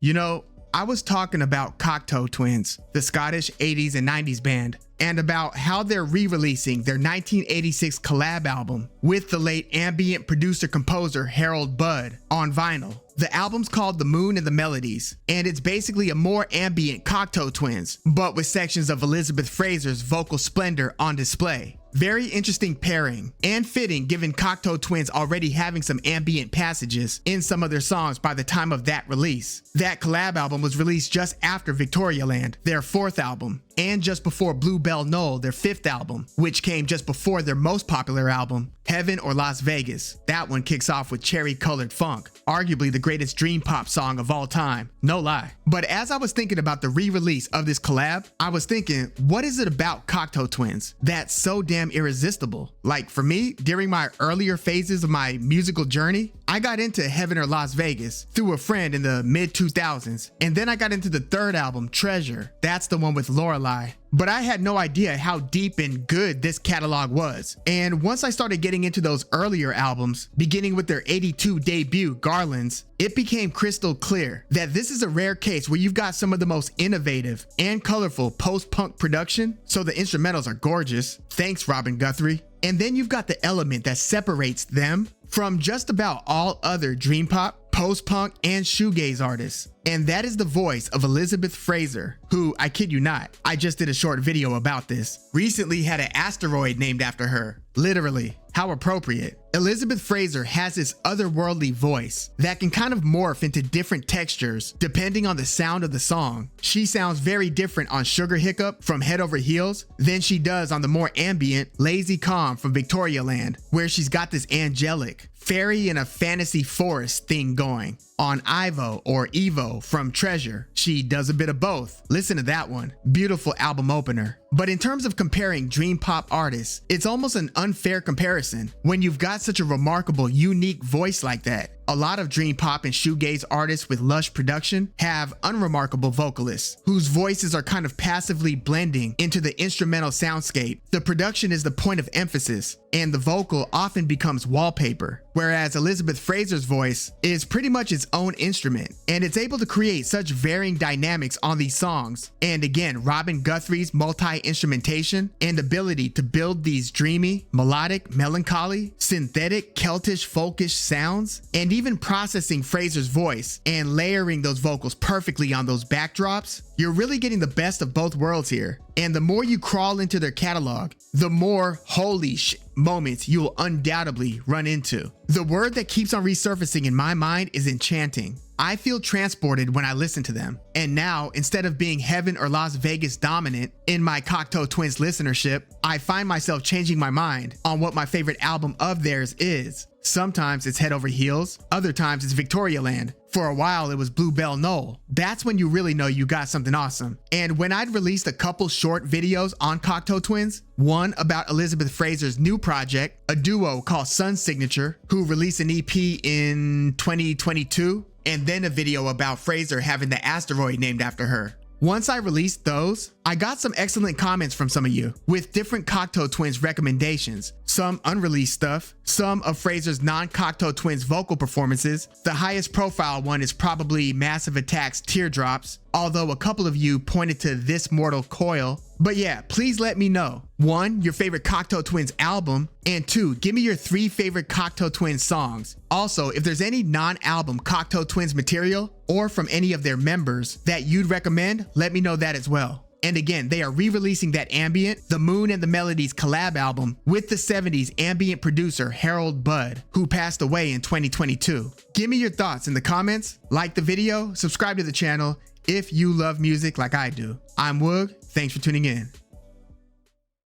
You know, I was talking about Cocteau twins, the Scottish 80s and 90s band, and about how they're re-releasing their 1986 Collab album with the late ambient producer-composer Harold Budd on vinyl. The album's called The Moon and the Melodies, and it's basically a more ambient Cocteau twins, but with sections of Elizabeth Fraser's vocal splendor on display. Very interesting pairing, and fitting given Cocteau twins already having some ambient passages in some of their songs by the time of that release. That collab album was released just after Victorialand, their fourth album, and just before Bluebell Knoll, their fifth album, which came just before their most popular album, Heaven or Las Vegas. That one kicks off with Cherry Colored Funk, arguably the greatest dream pop song of all time, no lie. But as I was thinking about the re-release of this collab, I was thinking, what is it about Cocteau twins that's so damn irresistible? Like for me, during my earlier phases of my musical journey, I got into Heaven or Las Vegas through a friend in the mid-2000s, and then I got into the third album, Treasure. That's the one with Lorelei. But I had no idea how deep and good this catalog was. And once I started getting into those earlier albums, beginning with their '82 debut, Garlands, it became crystal clear that this is a rare case where you've got some of the most innovative and colorful post-punk production, so the instrumentals are gorgeous. Thanks, Robin Guthrie. And then you've got the element that separates them from just about all other dream pop, post-punk, and shoegaze artists. And that is the voice of Elizabeth Fraser, who, I kid you not, I just did a short video about this, recently had an asteroid named after her. Literally. How appropriate. Elizabeth Fraser has this otherworldly voice that can kind of morph into different textures depending on the sound of the song. She sounds very different on Sugar Hiccup from Head Over Heels than she does on the more ambient Lazy Calm from Victorialand, where she's got this angelic fairy in a fantasy forest thing going. On Ivo or Evo from Treasure, she does a bit of both. Listen to that one. Beautiful album opener. But in terms of comparing dream pop artists, it's almost an unfair comparison when you've got such a remarkable, unique voice like that. A lot of dream pop and shoegaze artists with lush production have unremarkable vocalists whose voices are kind of passively blending into the instrumental soundscape. The production is the point of emphasis, and the vocal often becomes wallpaper, whereas Elizabeth Fraser's voice is pretty much its own instrument, and it's able to create such varying dynamics on these songs. And again, Robin Guthrie's multi-instrumentation and ability to build these dreamy, melodic, melancholy, synthetic, Celtish, folkish sounds, and even processing Fraser's voice and layering those vocals perfectly on those backdrops, you're really getting the best of both worlds here. And the more you crawl into their catalog, the more holy shit moments you'll undoubtedly run into. The word that keeps on resurfacing in my mind is enchanting. I feel transported when I listen to them. And now, instead of being Heaven or Las Vegas dominant in my Cocteau Twins listenership, I find myself changing my mind on what my favorite album of theirs is. Sometimes it's Head Over Heels, other times it's Victorialand. For a while it was Bluebell Knoll. That's when you really know you got something awesome. And when I'd released a couple short videos on Cocteau Twins, one about Elizabeth Fraser's new project, a duo called Sun Signature, who released an EP in 2022, and then a video about Fraser having the asteroid named after her. Once I released those, I got some excellent comments from some of you with different Cocteau Twins recommendations, some unreleased stuff, some of Fraser's non-Cocteau Twins vocal performances. The highest profile one is probably Massive Attack's Teardrops, although a couple of you pointed to This Mortal Coil. But yeah, please let me know. 1, your favorite Cocteau Twins album, and 2, give me your 3 favorite Cocteau Twins songs. Also, if there's any non-album Cocteau Twins material or from any of their members that you'd recommend, let me know that as well. And again, they are re-releasing that Ambient, The Moon and the Melodies collab album with the 70s ambient producer Harold Budd, who passed away in 2022. Give me your thoughts in the comments, like the video, subscribe to the channel if you love music like I do. I'm Woog, thanks for tuning in.